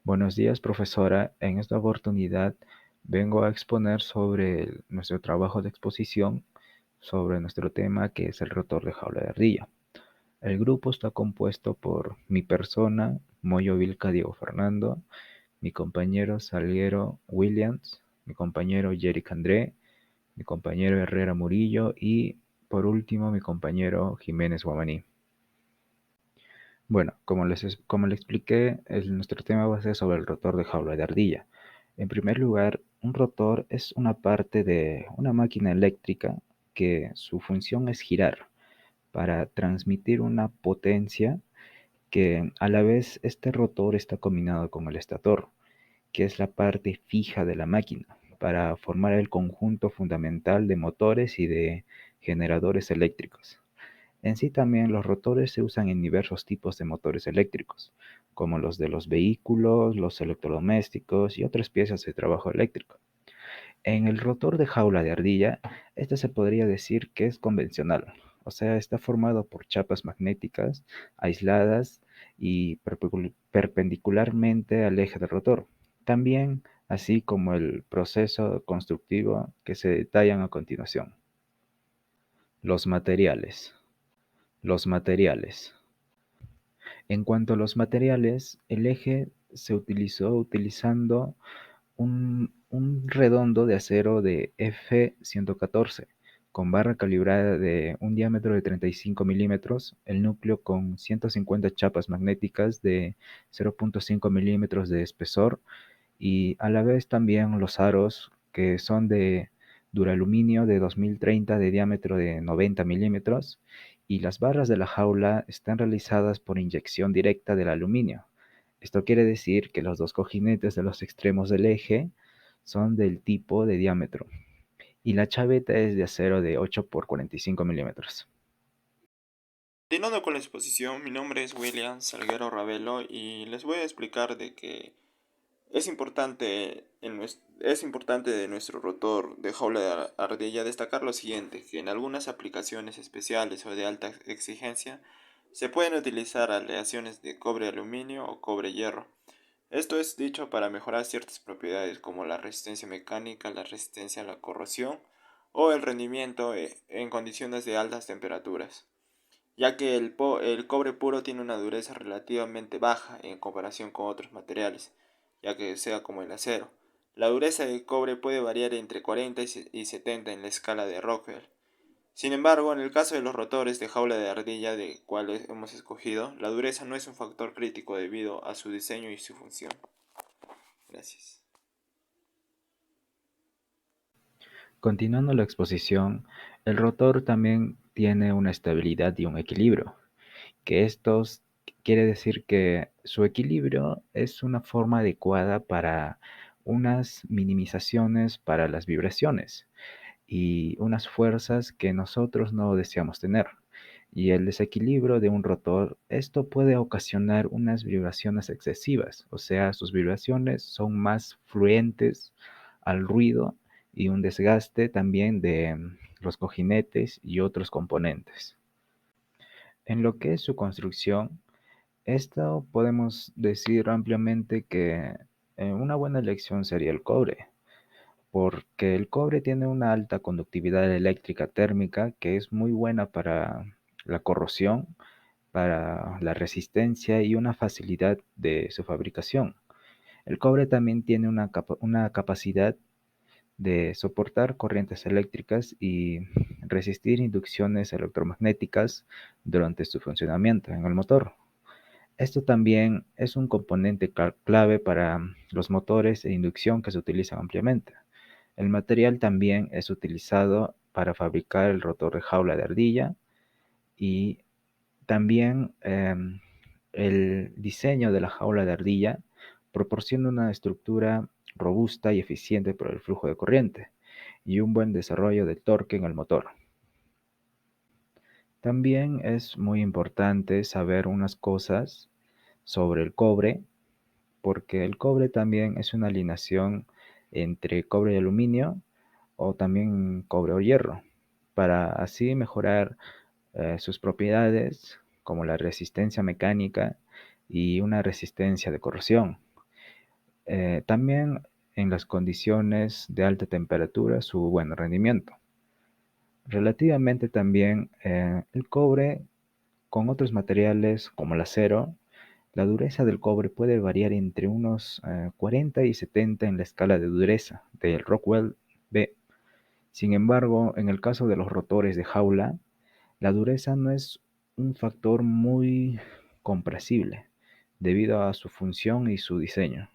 Buenos días, profesora. En esta oportunidad vengo a exponer sobre nuestro trabajo de exposición sobre nuestro tema que es el rotor de jaula de ardilla. El grupo está compuesto por mi persona, Moyo Vilca Diego Fernando, mi compañero Salguero Williams, mi compañero Yerick André, mi compañero Herrera Murillo y, por último, mi compañero Jiménez Guamaní. Bueno, como le expliqué, nuestro tema va a ser sobre el rotor de jaula de ardilla. En primer lugar, un rotor es una parte de una máquina eléctrica que su función es girar para transmitir una potencia que a la vez este rotor está combinado con el estator, que es la parte fija de la máquina, para formar el conjunto fundamental de motores y de generadores eléctricos. En sí también los rotores se usan en diversos tipos de motores eléctricos, como los de los vehículos, los electrodomésticos y otras piezas de trabajo eléctrico. En el rotor de jaula de ardilla, este se podría decir que es convencional, o sea, está formado por chapas magnéticas aisladas y perpendicularmente al eje del rotor. También así como el proceso constructivo que se detallan a continuación. Los materiales. Los materiales. En cuanto a los materiales, el eje se utilizó utilizando un redondo de acero de F114 con barra calibrada de un diámetro de 35 milímetros, el núcleo con 150 chapas magnéticas de 0.5 milímetros de espesor y a la vez también los aros que son de duraluminio de 2030 de diámetro de 90 milímetros y las barras de la jaula están realizadas por inyección directa del aluminio. Esto quiere decir que los dos cojinetes de los extremos del eje son del tipo de diámetro y la chaveta es de acero de 8 por 45 milímetros. Continuando con la exposición, mi nombre es William Salguero Ravelo y les voy a explicar de que es importante de nuestro rotor de jaula de ardilla destacar lo siguiente, que en algunas aplicaciones especiales o de alta exigencia se pueden utilizar aleaciones de cobre-aluminio o cobre-hierro. Esto es dicho para mejorar ciertas propiedades como la resistencia mecánica, la resistencia a la corrosión o el rendimiento en condiciones de altas temperaturas, ya que el cobre puro tiene una dureza relativamente baja en comparación con otros materiales, ya que sea como el acero. La dureza del cobre puede variar entre 40 y 70 en la escala de Rockwell. Sin embargo, en el caso de los rotores de jaula de ardilla de cuales hemos escogido, la dureza no es un factor crítico debido a su diseño y su función. Gracias. Continuando la exposición, el rotor también tiene una estabilidad y un equilibrio, que estos quiere decir que su equilibrio es una forma adecuada para unas minimizaciones para las vibraciones y unas fuerzas que nosotros no deseamos tener. Y el desequilibrio de un rotor, esto puede ocasionar unas vibraciones excesivas, o sea, sus vibraciones son más fluentes al ruido y un desgaste también de los cojinetes y otros componentes. En lo que es su construcción, esto podemos decir ampliamente que una buena elección sería el cobre, porque el cobre tiene una alta conductividad eléctrica térmica que es muy buena para la corrosión, para la resistencia y una facilidad de su fabricación. El cobre también tiene una capacidad de soportar corrientes eléctricas y resistir inducciones electromagnéticas durante su funcionamiento en el motor. Esto también es un componente clave para los motores de inducción que se utilizan ampliamente. El material también es utilizado para fabricar el rotor de jaula de ardilla y también el diseño de la jaula de ardilla proporciona una estructura robusta y eficiente por el flujo de corriente y un buen desarrollo de torque en el motor. También es muy importante saber unas cosas sobre el cobre, porque el cobre también es una alineación entre cobre y aluminio o también cobre o hierro, para así mejorar sus propiedades como la resistencia mecánica y una resistencia de corrosión. También en las condiciones de alta temperatura su buen rendimiento. Relativamente también el cobre con otros materiales como el acero, la dureza del cobre puede variar entre unos 40 y 70 en la escala de dureza del Rockwell B. Sin embargo, en el caso de los rotores de jaula, la dureza no es un factor muy comprensible debido a su función y su diseño.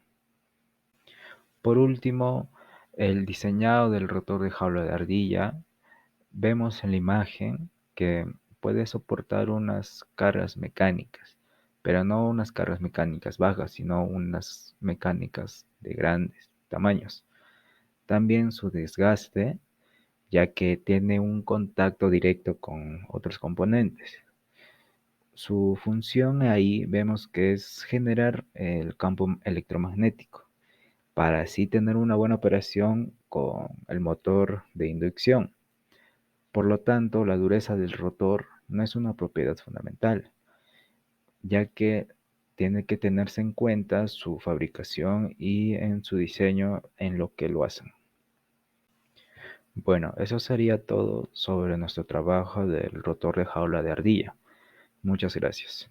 Por último, el diseñado del rotor de jaula de ardilla, vemos en la imagen que puede soportar unas cargas mecánicas, pero no unas cargas mecánicas bajas, sino unas mecánicas de grandes tamaños. También su desgaste, ya que tiene un contacto directo con otros componentes. Su función ahí vemos que es generar el campo electromagnético para así tener una buena operación con el motor de inducción. Por lo tanto, la dureza del rotor no es una propiedad fundamental, ya que tiene que tenerse en cuenta su fabricación y en su diseño en lo que lo hacen. Bueno, eso sería todo sobre nuestro trabajo del rotor de jaula de ardilla. Muchas gracias.